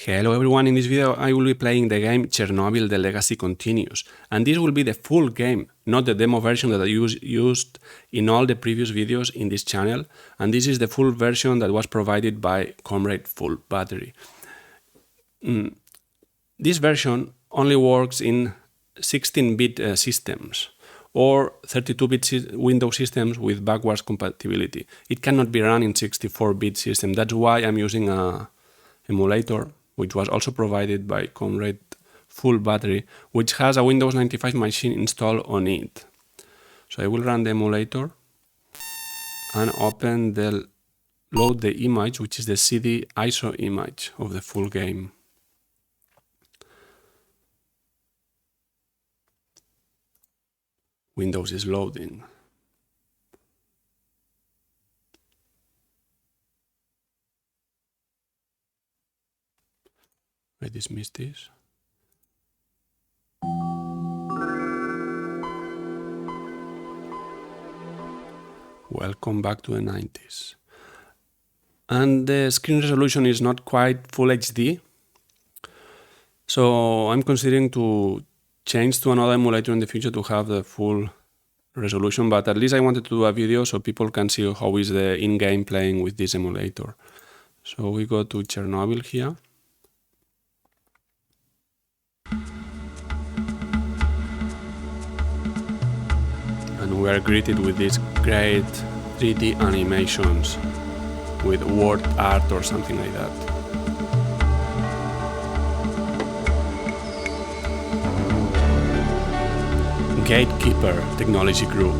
Hello everyone, in this video I will be playing the game Chernobyl The Legacy Continues, and this will be the full game, not the demo version that I used in all the previous videos in this channel, and this is the full version that was provided by Comrade Full Battery. This version only works in 16-bit systems or 32-bit Windows systems with backwards compatibility. It cannot be run in 64-bit system. That's why I'm using a emulator, which was also provided by Comrade Full Battery, which has a Windows 95 machine installed on it. So I will run the emulator and load the image, which is the CD ISO image of the full game. Windows is loading. I dismiss this. Welcome back to the 90s. And the screen resolution is not quite full HD. So I'm considering to change to another emulator in the future to have the full resolution, but at least I wanted to do a video so people can see how is the in-game playing with this emulator. So we go to Chernobyl here. And we are greeted with these great 3D animations with word art or something like that. Gatekeeper Technology Group.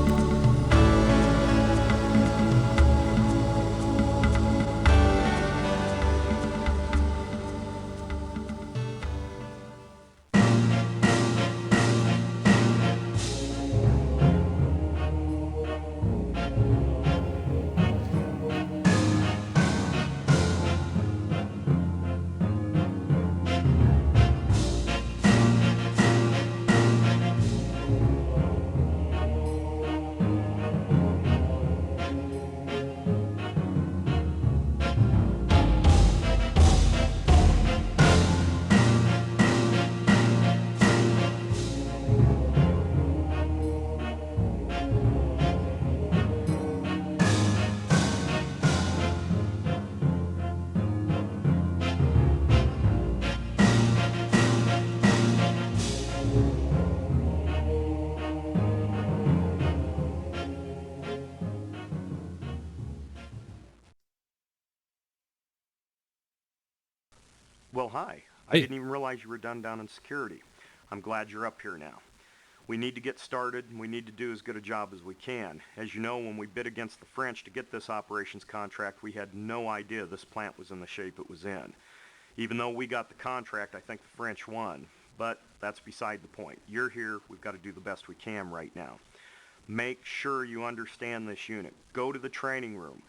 Well, hi. I Hey. didn't even realize you were done down in security. I'm glad you're up here now. We need to get started, and we need to do as good a job as we can. As you know, when we bid against the French to get this operations contract, we had no idea this plant was in the shape it was in. Even though we got the contract, I think the French won. But that's beside the point. You're here. We've got to do the best we can right now. Make sure you understand this unit. Go to the training room.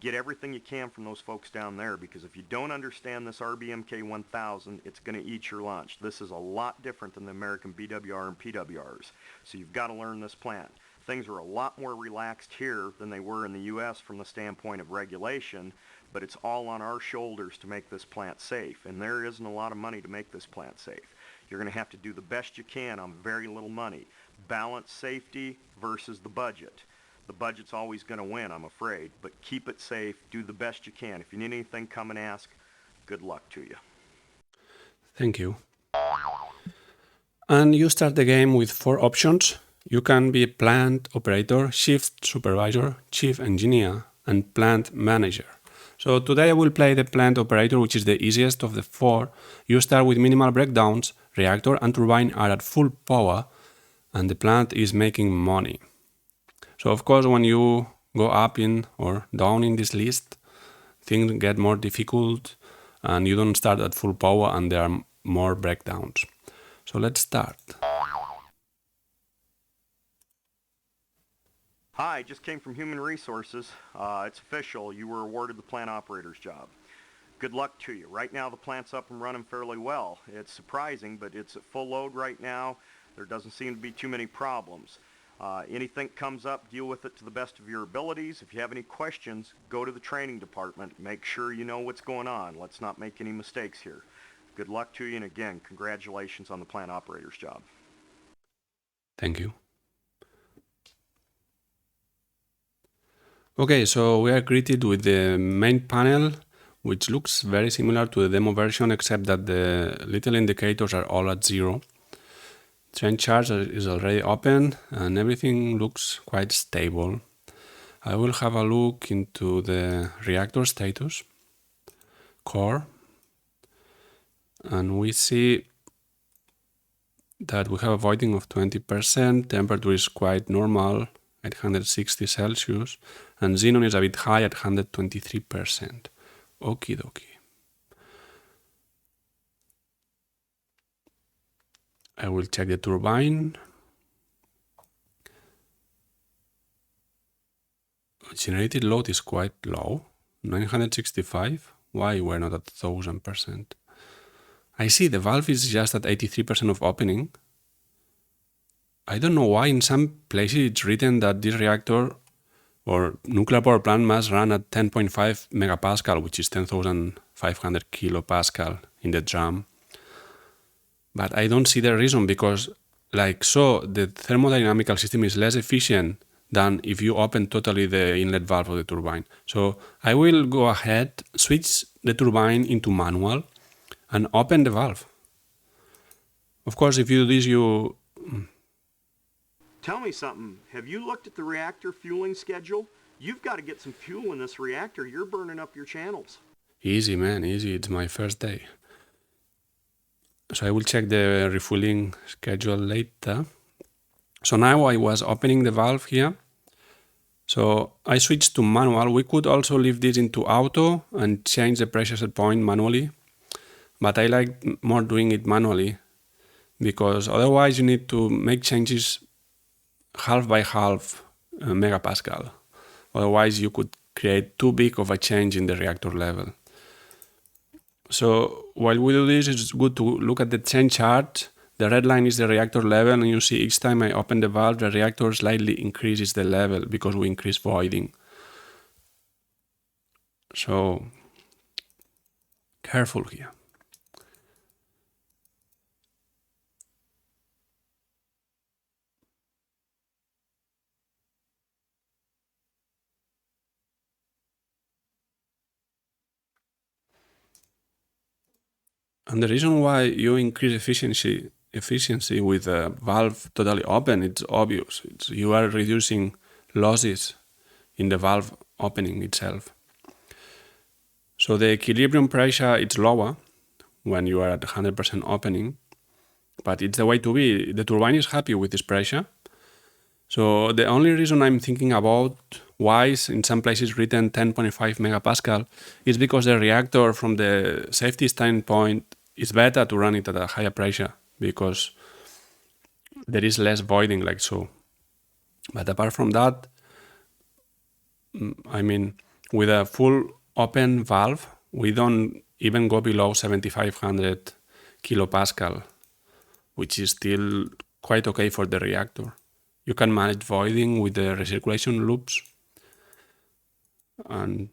Get everything you can from those folks down there, because if you don't understand this RBMK 1000, it's going to eat your lunch. This is a lot different than the American BWR and PWRs, so you've got to learn this plant. Things are a lot more relaxed here than they were in the U.S. from the standpoint of regulation, but it's all on our shoulders to make this plant safe, and there isn't a lot of money to make this plant safe. You're going to have to do the best you can on very little money. Balance safety versus the budget. The budget's always going to win, I'm afraid, but keep it safe, do the best you can. If you need anything, come and ask. Good luck to you. Thank you. And you start the game with 4 options. You can be plant operator, shift supervisor, chief engineer, and plant manager. So today I will play the plant operator, which is the easiest of the 4. You start with minimal breakdowns, reactor and turbine are at full power, and the plant is making money. So of course, when you go up in or down in this list, things get more difficult and you don't start at full power and there are more breakdowns. So let's start. Hi, just came from Human Resources. It's official. You were awarded the plant operator's job. Good luck to you. Right now the plant's up and running fairly well. It's surprising, but it's at full load right now. There doesn't seem to be too many problems. Anything comes up, deal with it to the best of your abilities. If you have any questions, go to the training department. Make sure you know what's going on. Let's not make any mistakes here. Good luck to you, and again, congratulations on the plant operator's job. Thank you. Okay, so we are greeted with the main panel, which looks very similar to the demo version, except that the little indicators are all at 0. Trend chart is already open and everything looks quite stable. I will have a look into the reactor status, core, and we see that we have a voiding of 20%, temperature is quite normal, 860 Celsius, and xenon is a bit high at 123%. Okie dokie. I will check the turbine. Generated load is quite low, 965. Why we're not at 1000%? I see the valve is just at 83% of opening. I don't know why in some places it's written that this reactor or nuclear power plant must run at 10.5 megapascal, which is 10,500 kilopascal in the drum. But I don't see the reason because, the thermodynamical system is less efficient than if you open totally the inlet valve of the turbine. So I will go ahead, switch the turbine into manual, and open the valve. Of course, if you do this, you... Tell me something. Have you looked at the reactor fueling schedule? You've got to get some fuel in this reactor. You're burning up your channels. Easy, man, easy. It's my first day. So I will check the refueling schedule later. So now I was opening the valve here. So I switched to manual. We could also leave this into auto and change the pressure set point manually. But I like more doing it manually because otherwise you need to make changes half by half megapascal. Otherwise you could create too big of a change in the reactor level. So while we do this, it's good to look at the trend chart. The red line is the reactor level, and you see each time I open the valve, the reactor slightly increases the level because we increase voiding. So careful here. And the reason why you increase efficiency with the valve totally open, it's obvious. You are reducing losses in the valve opening itself. So the equilibrium pressure is lower when you are at 100% opening, but it's the way to be. The turbine is happy with this pressure. So the only reason I'm thinking about why is in some places written 10.5 megapascal is because the reactor from the safety standpoint is better to run it at a higher pressure because there is less voiding like so. But apart from that, with a full open valve, we don't even go below 7,500 kilopascal, which is still quite okay for the reactor. You can manage voiding with the recirculation loops, and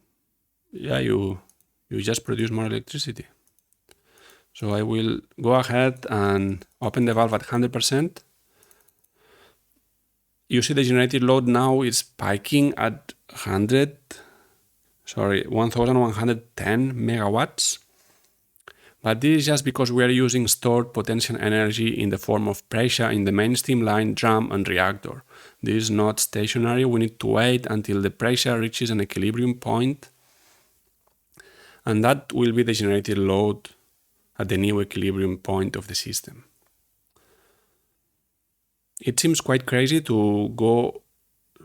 you just produce more electricity. So I will go ahead and open the valve at 100%. You see the generated load now is spiking at 1,110 megawatts. But this is just because we are using stored potential energy in the form of pressure in the main steam line, drum, and reactor. This is not stationary. We need to wait until the pressure reaches an equilibrium point, and that will be the generated load at the new equilibrium point of the system. It seems quite crazy to go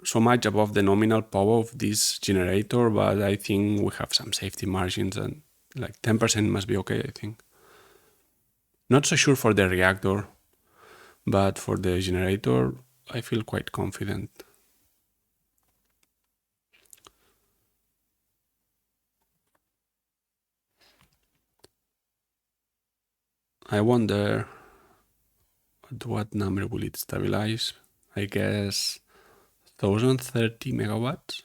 so much above the nominal power of this generator, but I think we have some safety margins and 10% must be okay, I think. Not so sure for the reactor, but for the generator, I feel quite confident. I wonder at what number will it stabilize. I guess 1030 megawatts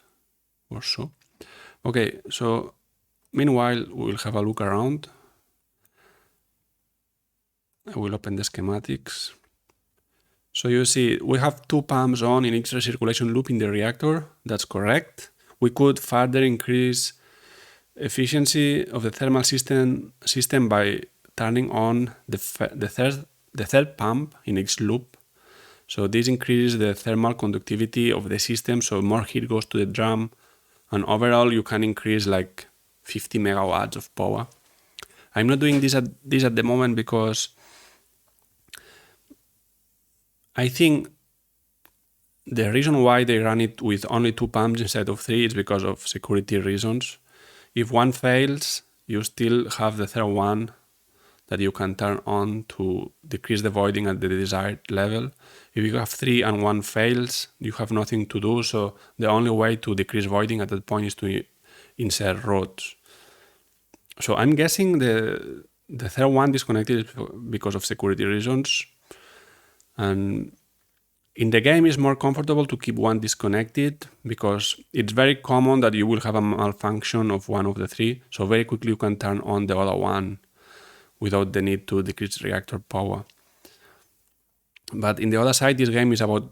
or so. Okay, so meanwhile, we'll have a look around. I will open the schematics. So you see, we have 2 pumps on in each recirculation loop in the reactor. That's correct. We could further increase efficiency of the thermal system by turning on the third pump in each loop. So this increases the thermal conductivity of the system, so more heat goes to the drum, and overall you can increase like 50 megawatts of power. I'm not doing this at the moment because I think the reason why they run it with only 2 pumps instead of 3 is because of security reasons. If one fails, you still have the third one that you can turn on to decrease the voiding at the desired level. If you have 3 and one fails, you have nothing to do, so the only way to decrease voiding at that point is to insert rods. So I'm guessing the third one disconnected because of security reasons, and in the game it's more comfortable to keep one disconnected because it's very common that you will have a malfunction of one of the 3, so very quickly you can turn on the other one without the need to decrease reactor power. But in the other side, this game is about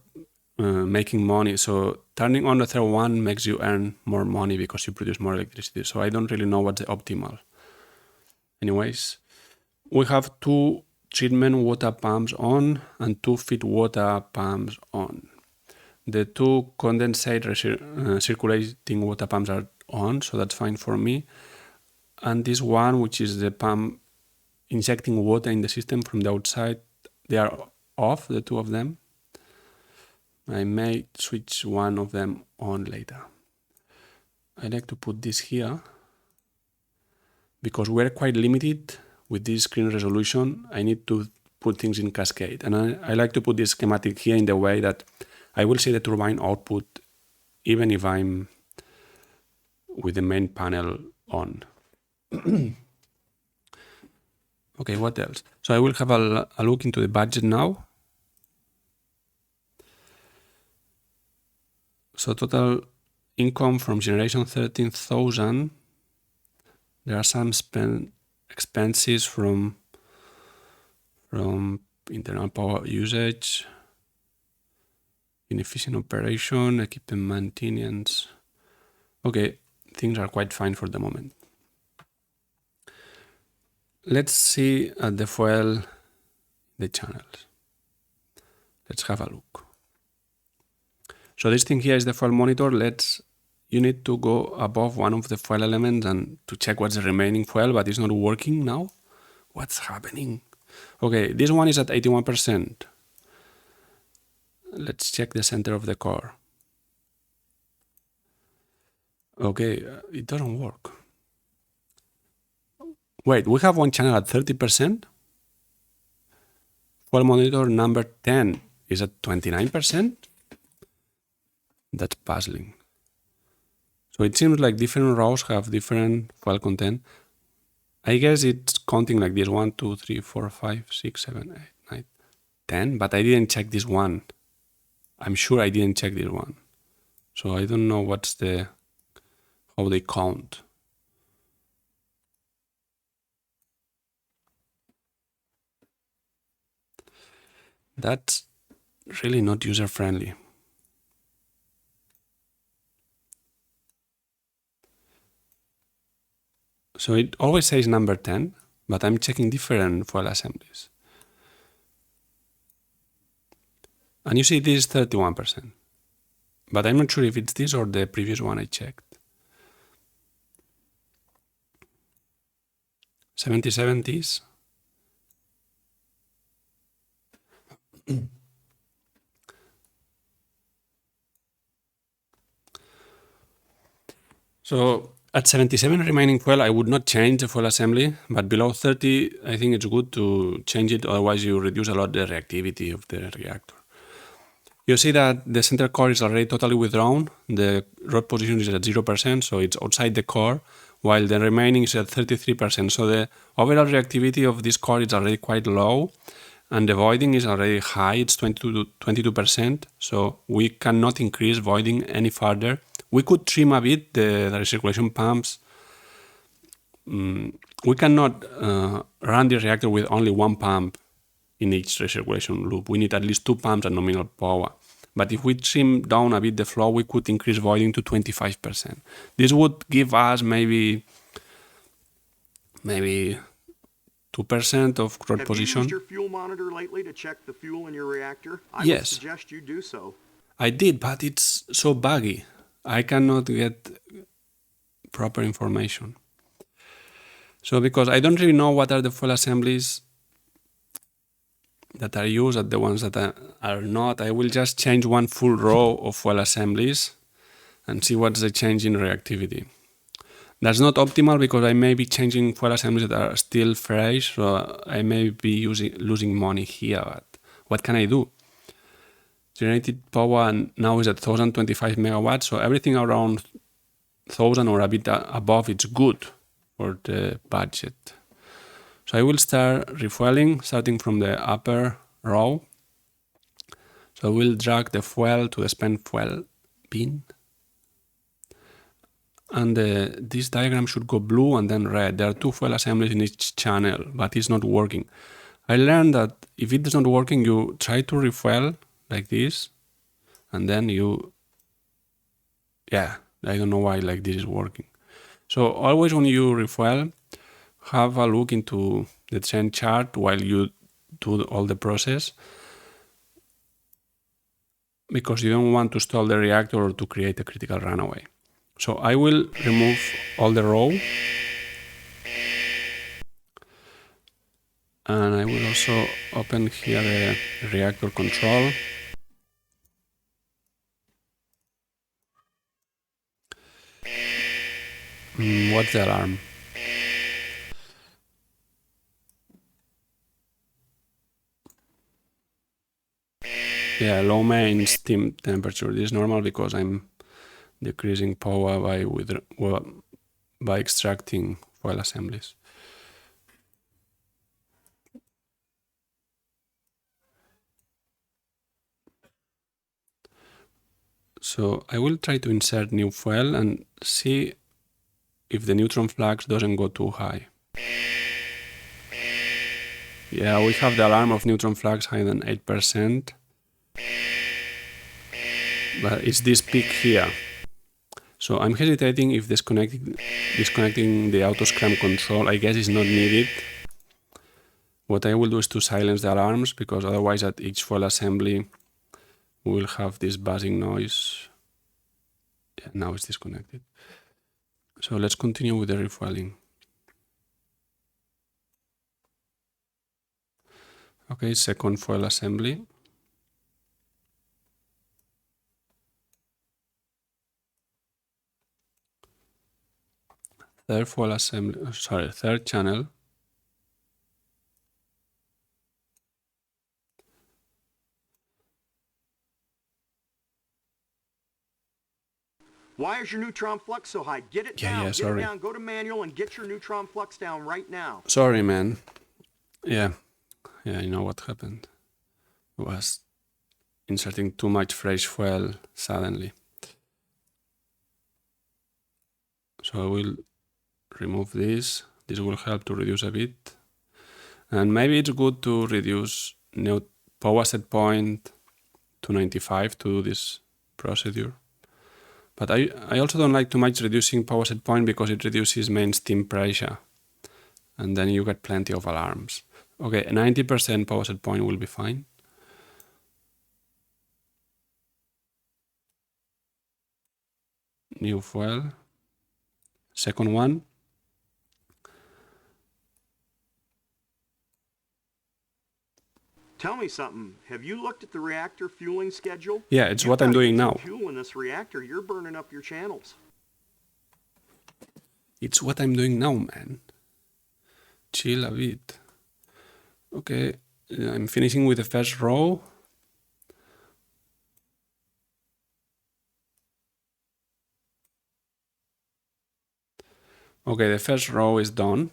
making money, so turning on the third one makes you earn more money because you produce more electricity, so I don't really know what's the optimal. Anyways, we have 2 treatment water pumps on and 2 feed water pumps on. The 2 condensate circulating water pumps are on, so that's fine for me. And this one, which is the pump injecting water in the system from the outside, they are off, the 2 of them. I may switch one of them on later. I like to put this here because we're quite limited with this screen resolution. I need to put things in cascade, and I like to put this schematic here in the way that I will see the turbine output even if I'm with the main panel on. Okay, what else? So I will have a look into the budget now. So total income from generation 13,000. There are some expenses from internal power usage, inefficient operation, equipment maintenance. Okay, things are quite fine for the moment. Let's see at the fuel, the channels. Let's have a look. So this thing here is the fuel monitor. You need to go above one of the fuel elements and to check what's the remaining fuel, but it's not working now. What's happening? Okay, this one is at 81%. Let's check the center of the core. Okay, it doesn't work. Wait, we have one channel at 30%? Fuel monitor number 10 is at 29%? That's puzzling. So it seems like different rows have different fuel content. I guess it's counting like this: 1, 2, 3, 4, 5, 6, 7, 8, 9, 10, but I didn't check this one. I'm sure I didn't check this one. So I don't know how they count. That's really not user-friendly. So it always says number 10, but I'm checking different fuel assemblies. And you see this is 31%. But I'm not sure if it's this or the previous one I checked. 77 is. So at 77 remaining fuel, I would not change the fuel assembly, but below 30, I think it's good to change it, otherwise you reduce a lot the reactivity of the reactor. You see that the center core is already totally withdrawn, the rod position is at 0%, so it's outside the core, while the remaining is at 33%. So the overall reactivity of this core is already quite low, and the voiding is already high, it's 22%, so we cannot increase voiding any further. We could trim a bit the recirculation pumps. We cannot run the reactor with only one pump in each recirculation loop. We need at least 2 pumps at nominal power. But if we trim down a bit the flow, we could increase voiding to 25%. This would give us maybe 2% of crowd Have position. you used your fuel monitor lately to check the fuel in your reactor? I Yes. would suggest you do so. I did, but it's so buggy. I cannot get proper information. So because I don't really know what are the fuel assemblies that are used and the ones that are not, I will just change one full row of fuel assemblies and see what's the change in reactivity. That's not optimal because I may be changing fuel assemblies that are still fresh, so I may be losing money here. But what can I do? Generated power now is at 1025 megawatts, so everything around 1000 or a bit above, it's good for the budget. So I will start refueling, starting from the upper row. So we'll drag the fuel to the spent fuel bin. And this diagram should go blue and then red. There are 2 fuel assemblies in each channel, but it's not working. I learned that if it is not working, you try to refuel like this, and then I don't know why like this is working. So always when you refuel, have a look into the trend chart while you do all the process, because you don't want to stall the reactor or to create a critical runaway. So I will remove all the row, and I will also open here the reactor control. What's the alarm? Yeah, low main steam temperature. This is normal because I'm decreasing power by extracting fuel assemblies. So I will try to insert new fuel and see if the neutron flux doesn't go too high. Yeah, we have the alarm of neutron flux higher than 8%. But it's this peak here. So I'm hesitating if disconnecting the auto scram control, I guess, is not needed. What I will do is to silence the alarms, because otherwise at each fuel assembly we will have this buzzing noise. Yeah, now it's disconnected. So let's continue with the refueling. Okay, second fuel assembly. Third fuel assembly, third channel. Why is your neutron flux so high? Get it down. Get it down. Go to manual and get your neutron flux down right now. Sorry, man. Yeah, you know what happened. I was inserting too much fresh fuel suddenly. So I will remove this. This will help to reduce a bit. And maybe it's good to reduce power set point to 95 to do this procedure. But I also don't like too much reducing power set point because it reduces main steam pressure. And then you get plenty of alarms. Okay, 90% power set point will be fine. New fuel. Second one. Tell me something. Have you looked at the reactor fueling schedule? Yeah, it's what I'm doing now. Fuel in this reactor, you're burning up your channels. It's what I'm doing now, man. Chill a bit. Okay, I'm finishing with the first row. Okay, the first row is done.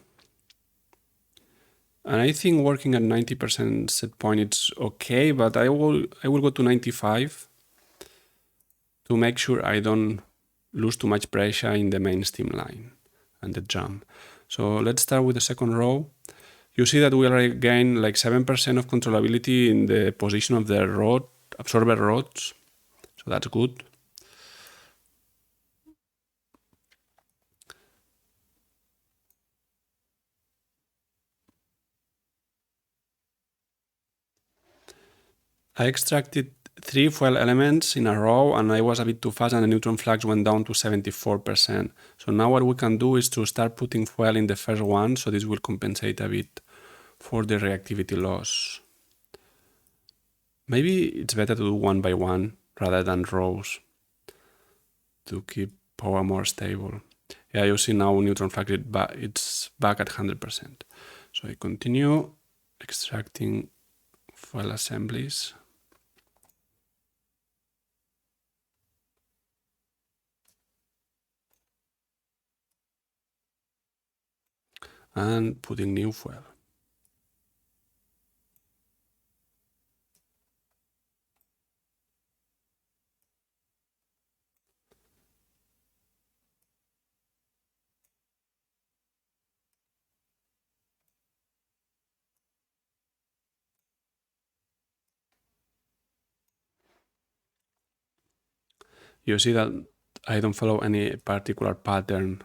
And I think working at 90% set point it's okay, but I will go to 95 to make sure I don't lose too much pressure in the main steam line and the jump. So let's start with the second row. You see that we already gain like 7% of controllability in the position of the rod, absorber rods. So that's good. I extracted 3 foil elements in a row and I was a bit too fast and the neutron flux went down to 74%. So now what we can do is to start putting foil in the first one, so this will compensate a bit for the reactivity loss. Maybe it's better to do one by one rather than rows to keep power more stable. Yeah, you see now neutron flux it's back at 100%. So I continue extracting foil assemblies. And putting new foil. You see that I don't follow any particular pattern,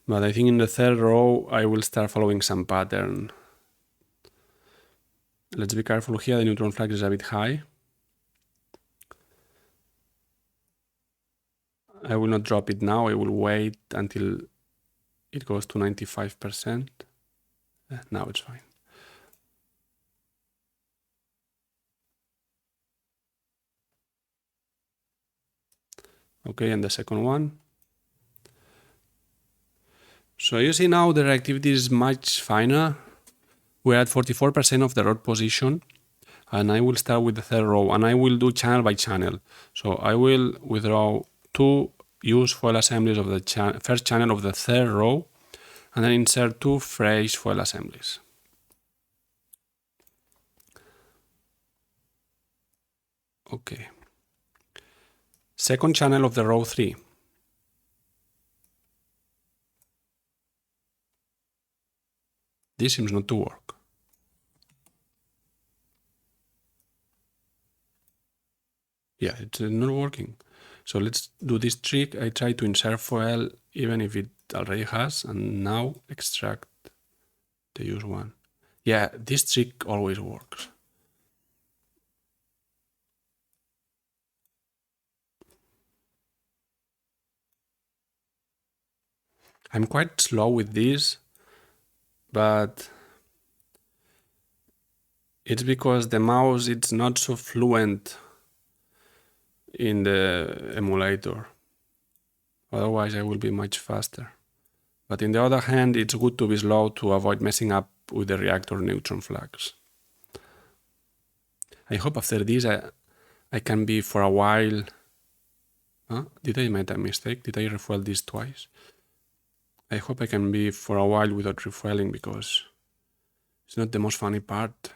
but I think in the third row I will start following some pattern. Let's be careful here, the neutron flux is a bit high. I will not drop it now, I will wait until it goes to 95%. Now it's fine. Okay, and the second one. So you see now the reactivity is much finer. We're at 44% of the rod position, and I will start with the third row, and I will do channel by channel. So I will withdraw 2 used foil assemblies of the first channel of the third row, and then insert 2 fresh foil assemblies. Okay. Second channel of the row 3. This seems not to work. Yeah, it's not working. So let's do this trick. I try to insert foil even if it already has, and now extract the used one. Yeah, this trick always works. I'm quite slow with this, but it's because the mouse it's not so fluent in the emulator. Otherwise I will be much faster. But on the other hand, it's good to be slow to avoid messing up with the reactor neutron flux. I hope after this I can be for a while... Huh? Did I make a mistake? Did I refuel this twice? I hope I can be for a while without refueling because it's not the most funny part.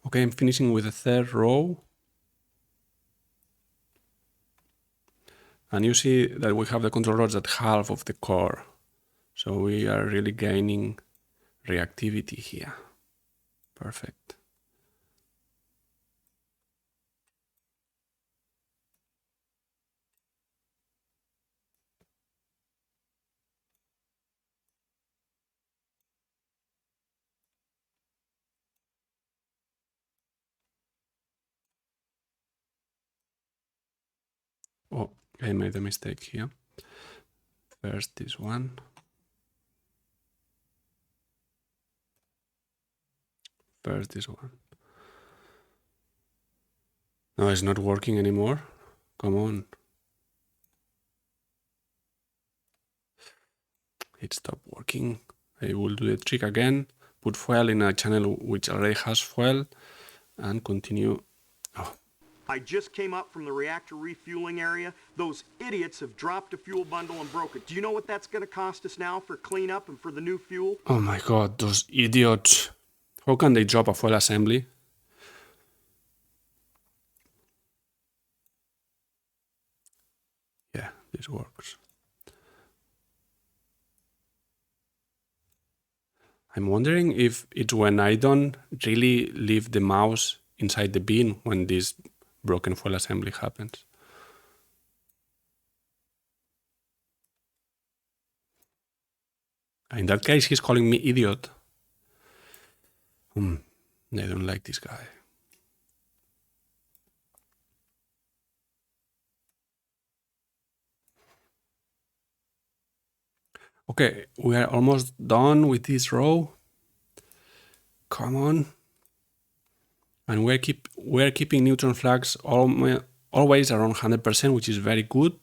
Okay, I'm finishing with the third row. And you see that we have the control rods at half of the core. So we are really gaining reactivity here. Perfect. Oh, I made a mistake here. First this one. First this one. No, it's not working anymore. Come on. It stopped working. I will do the trick again. put fuel in a channel which already has fuel and continue. Oh, I just came up from the reactor refueling area. Those idiots have dropped a fuel bundle and broke it. Do you know what that's going to cost us now for cleanup and for the new fuel? oh my god, those idiots. How can they drop a fuel assembly? Yeah, this works. I'm wondering if it's when I don't really leave the mouse inside the bin when this broken fuel assembly happens. In that case, he's calling me idiot. I don't like this guy. Okay, we are almost done with this row. Come on. And we're keeping neutron flags always around 100%, which is very good.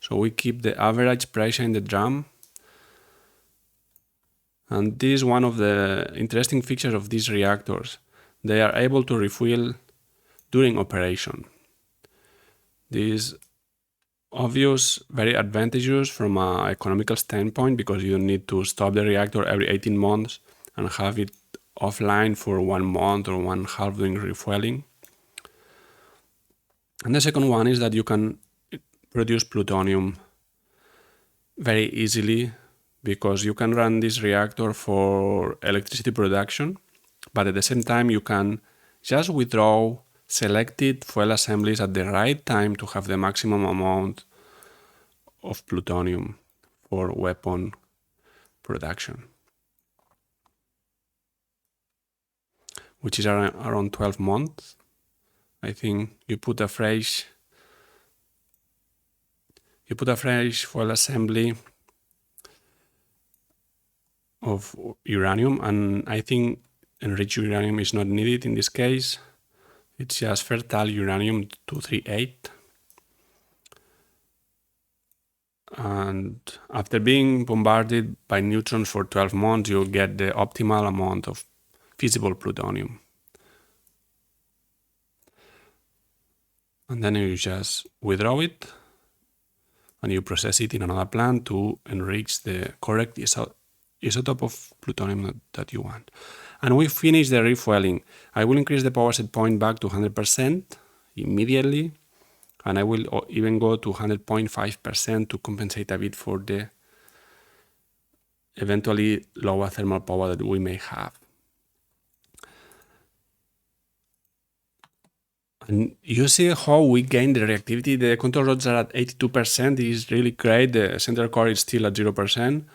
So we keep the average pressure in the drum. And this is one of the interesting features of these reactors. They are able to refuel during operation. This is obvious, very advantageous from an economical standpoint because you don't need to stop the reactor every 18 months and have it offline for 1 month or 1.5 doing refueling. And the second one is that you can produce plutonium very easily because you can run this reactor for electricity production, but at the same time you can just withdraw selected fuel assemblies at the right time to have the maximum amount of plutonium for weapon production, which is around 12 months. I think you put a fresh fuel assembly of uranium, and I think enriched uranium is not needed in this case. It's just fertile uranium-238. And after being bombarded by neutrons for 12 months, you get the optimal amount of feasible plutonium. And then you just withdraw it and you process it in another plant to enrich the correct isotope of plutonium that you want. And we finish the refueling. I will increase the power set point back to 100% immediately, and I will even go to 100.5% to compensate a bit for the eventually lower thermal power that we may have. And you see how we gain the reactivity. The control rods are at 82%. This is really great. The center core is still at 0%,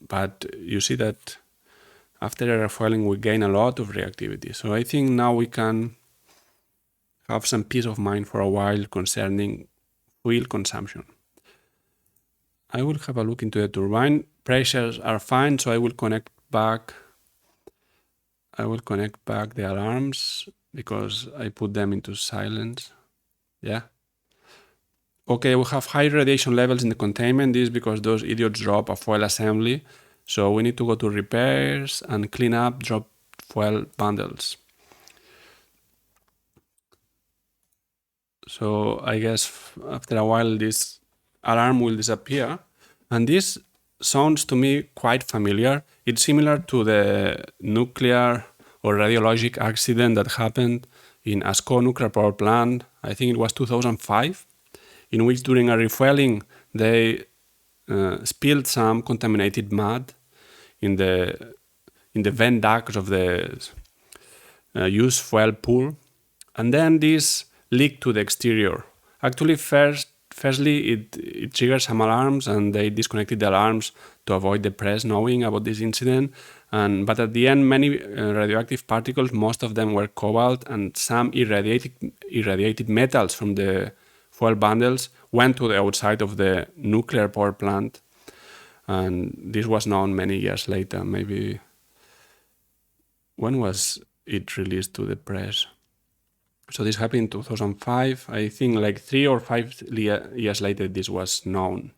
but you see that after refueling we gain a lot of reactivity. So I think now we can have some peace of mind for a while concerning fuel consumption. I will have a look into the turbine. Pressures are fine, so I will connect back the alarms because I put them into silence. Yeah. Okay, we have high radiation levels in the containment. This is because those idiots drop a fuel assembly. So we need to go to repairs and clean up drop fuel bundles. So I guess after a while this alarm will disappear. And this sounds to me quite familiar. It's similar to the nuclear or radiologic accident that happened in Asko nuclear power plant, I think it was 2005, in which during a refueling they spilled some contaminated mud in the vent ducts of the used fuel pool, and then this leaked to the exterior. Actually, firstly, it triggered some alarms, and they disconnected the alarms to avoid the press knowing about this incident. But at the end, many radioactive particles, most of them were cobalt, and some irradiated metals from the fuel bundles went to the outside of the nuclear power plant. And this was known many years later. Maybe, when was it released to the press? So this happened in 2005. I think like 3 or 5 years later this was known.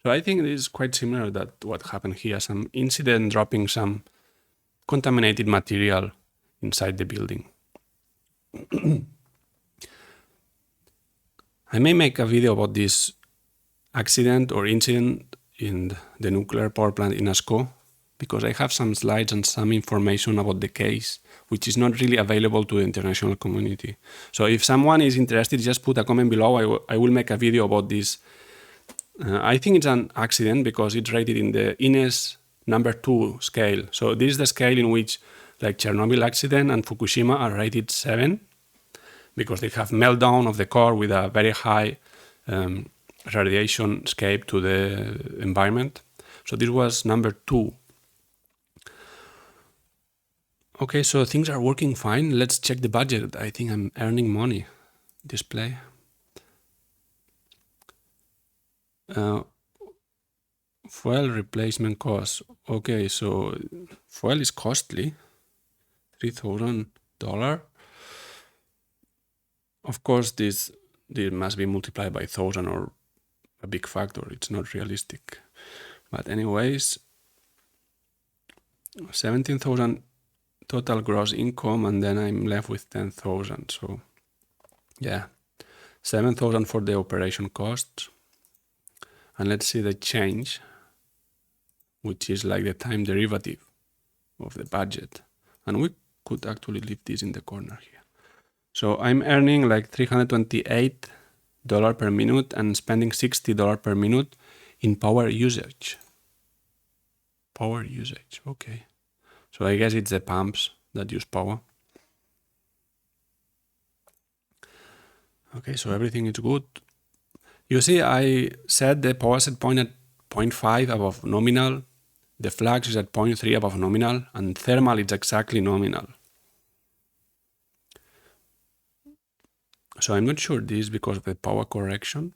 So I think it is quite similar to what happened here. Some incident dropping some contaminated material inside the building. I may make a video about this accident or incident in the nuclear power plant in Ascó, because I have some slides and some information about the case, which is not really available to the international community. So if someone is interested, just put a comment below. I will make a video about this. I think it's an accident because it's rated in the INES number 2 scale. So this is the scale in which, like Chernobyl accident and Fukushima, are rated 7, because they have meltdown of the core with a very high radiation escape to the environment. So this was number 2. Okay, so things are working fine. Let's check the budget. I think I'm earning money. Display. Fuel replacement cost. Okay, so fuel is costly. $3,000. Of course, this must be multiplied by 1,000 or a big factor. It's not realistic. But anyways, 17,000 total gross income, and then I'm left with 10,000. So yeah, 7,000 for the operation costs. And let's see the change, which is like the time derivative of the budget. And we could actually leave this in the corner here. So I'm earning like $328 per minute and spending $60 per minute in power usage. Power usage, okay. So I guess it's the pumps that use power. Okay, so everything is good. You see, I set the power set point at 0.5 above nominal, the flux is at 0.3 above nominal, and thermal is exactly nominal. So I'm not sure this is because of the power correction.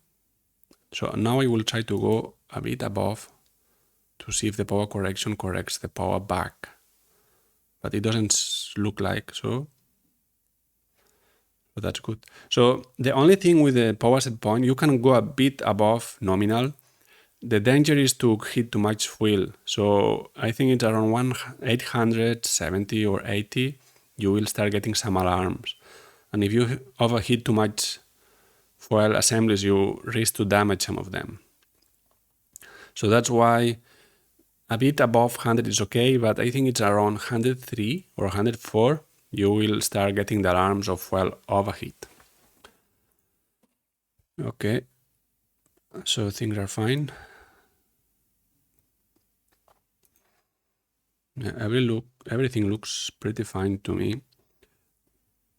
So now I will try to go a bit above to see if the power correction corrects the power back. But it doesn't look like so. But that's good. So the only thing with the power set point, you can go a bit above nominal. The danger is to heat too much fuel. So I think it's around 870 or 80, you will start getting some alarms. And if you overheat too much fuel assemblies, you risk to damage some of them. So that's why a bit above 100 is okay, but I think it's around 103 or 104, you will start getting the alarms of fuel overheat. Okay, so things are fine. Yeah, everything looks pretty fine to me.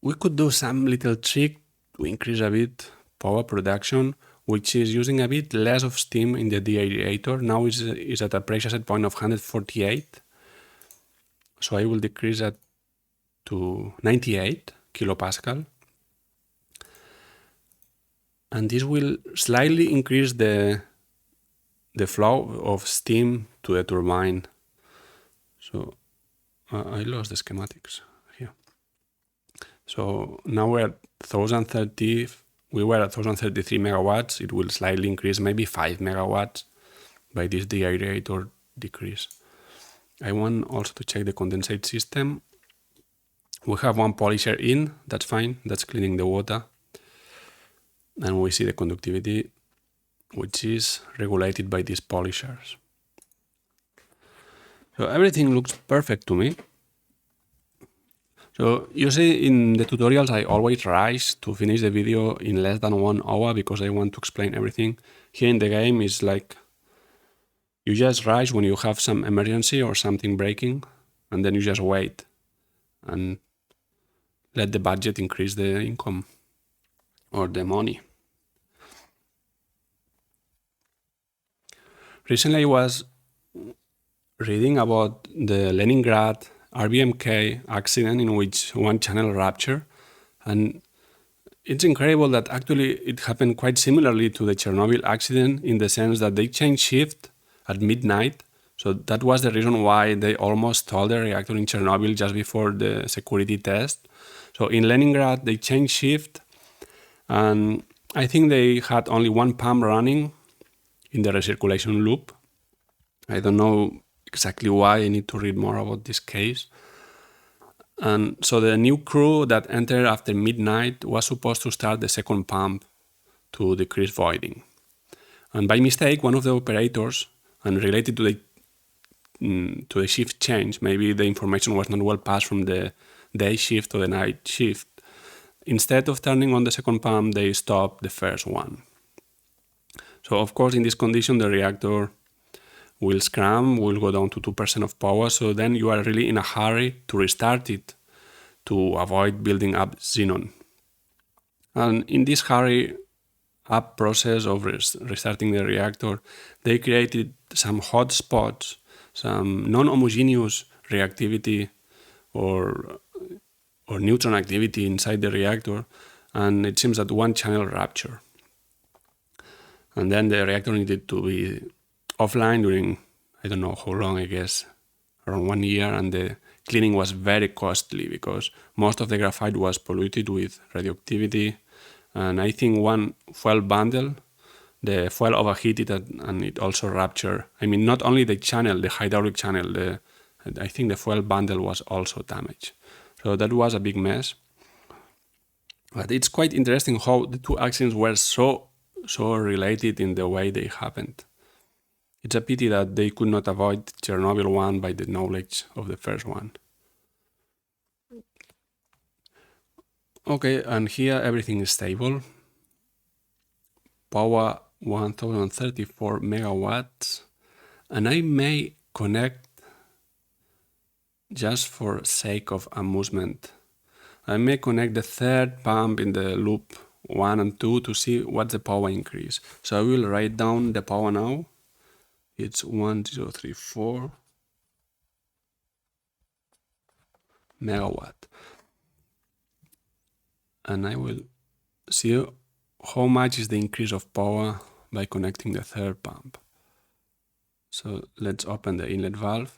We could do some little trick to increase a bit power production, which is using a bit less of steam in the deaerator. Now is at a pressure set point of 148. So I will decrease that to 98 kilopascal. And this will slightly increase the flow of steam to the turbine. So I lost the schematics here. So now we're at 1030. We were at 1033 megawatts. It will slightly increase, maybe 5 megawatts by this deaerator decrease. I want also to check the condensate system. We have one polisher in, that's fine, that's cleaning the water. And we see the conductivity, which is regulated by these polishers. So everything looks perfect to me. So you see in the tutorials, I always rush to finish the video in less than 1 hour because I want to explain everything. Here in the game is like, you just rush when you have some emergency or something breaking, and then you just wait and let the budget increase the income or the money. Recently I was reading about the Leningrad RBMK accident in which one channel ruptured, and it's incredible that actually it happened quite similarly to the Chernobyl accident in the sense that they changed shift at midnight. So that was the reason why they almost stalled the reactor in Chernobyl just before the security test. So in Leningrad, they changed shift, and I think they had only one pump running in the recirculation loop. I don't know exactly why. I need to read more about this case. And so the new crew that entered after midnight was supposed to start the second pump to decrease voiding. And by mistake, one of the operators, and related to the shift change, maybe the information was not well passed from the day shift to the night shift, instead of turning on the second pump, they stopped the first one. So of course, in this condition, the reactor will scram, will go down to 2% of power, so then you are really in a hurry to restart it to avoid building up xenon. And in this hurry up process of restarting the reactor, they created some hot spots, some non-homogeneous reactivity or neutron activity inside the reactor, and it seems that one channel ruptured. And then the reactor needed to be offline during, I don't know how long, I guess, around 1 year, and the cleaning was very costly because most of the graphite was polluted with radioactivity, and I think one fuel bundle, the fuel overheated and it also ruptured. I mean, not only the channel, the hydraulic channel, I think the fuel bundle was also damaged. So that was a big mess. But it's quite interesting how the two accidents were so related in the way they happened. It's a pity that they could not avoid Chernobyl 1 by the knowledge of the first one. Okay, and here everything is stable. Power 1034 megawatts. And I may connect, just for sake of amusement, I may connect the third pump in the loop 1 and 2 to see what's the power increase. So I will write down the power now. It's 1034 megawatt. And I will see how much is the increase of power by connecting the third pump. So let's open the inlet valve.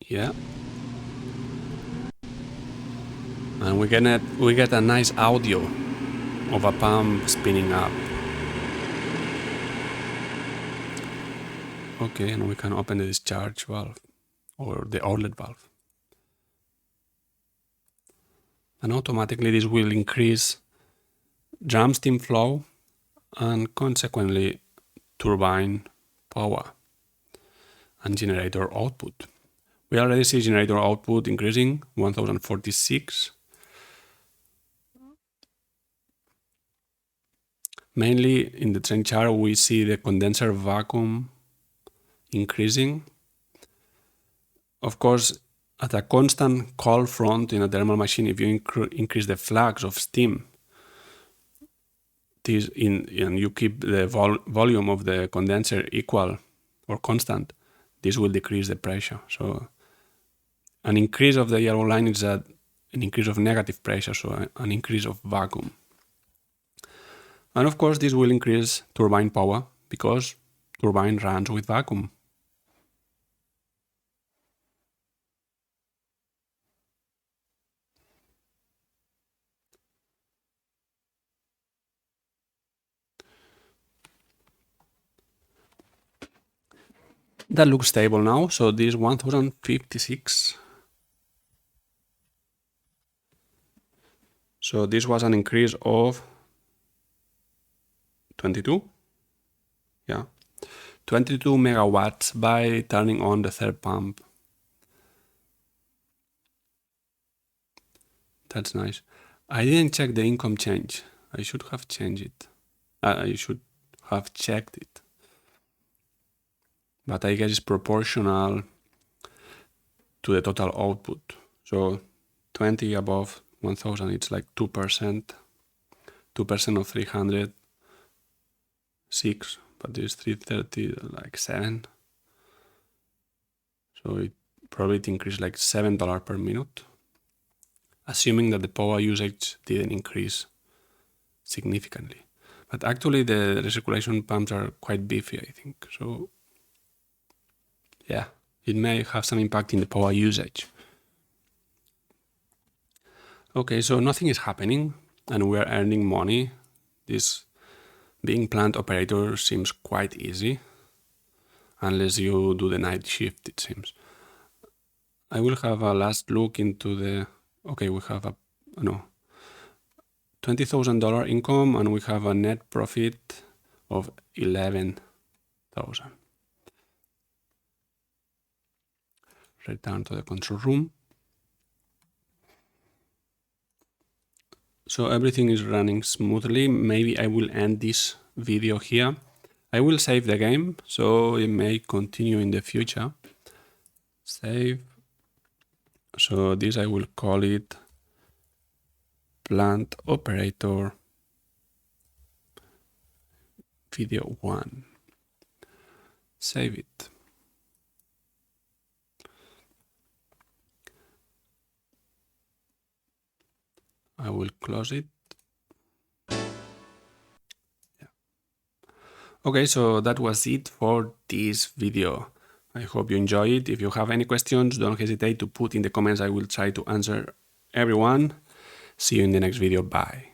Yeah. And we get a nice audio of a pump spinning up. Okay, and we can open the discharge valve or the outlet valve. And automatically this will increase drum steam flow and consequently turbine power and generator output. We already see generator output increasing 1046. Mainly in the trend chart, we see the condenser vacuum increasing. Of course, at a constant cold front in a thermal machine, if you increase the flux of steam, and you keep the volume of the condenser equal or constant, this will decrease the pressure. So an increase of the yellow line is an increase of negative pressure, so an increase of vacuum. And of course, this will increase turbine power because turbine runs with vacuum. That looks stable now, so this 1056. So this was an increase of 22. Yeah. 22 megawatts by turning on the third pump. That's nice. I didn't check the income change. I should have changed it. I should have checked it. But I guess it's proportional to the total output. So 20 above 1000, it's like 2%. 2% of 300, 6, but this 330, like 7. So it probably increased like $7 per minute, assuming that the power usage didn't increase significantly. But actually the recirculation pumps are quite beefy, I think. So yeah, it may have some impact in the power usage. Okay, so nothing is happening and we're earning money. This being plant operator seems quite easy, unless you do the night shift, it seems. I will have a last look into the, okay, we have a, no, $20,000 income and we have a net profit of 11,000. Return to the control room. So everything is running smoothly. Maybe I will end this video here. I will save the game, so it may continue in the future. Save. So this I will call it Plant Operator Video 1. Save it. I will close it. Yeah. Okay, so that was it for this video. I hope you enjoy it. If you have any questions, don't hesitate to put in the comments. I will try to answer everyone. See you in the next video. Bye.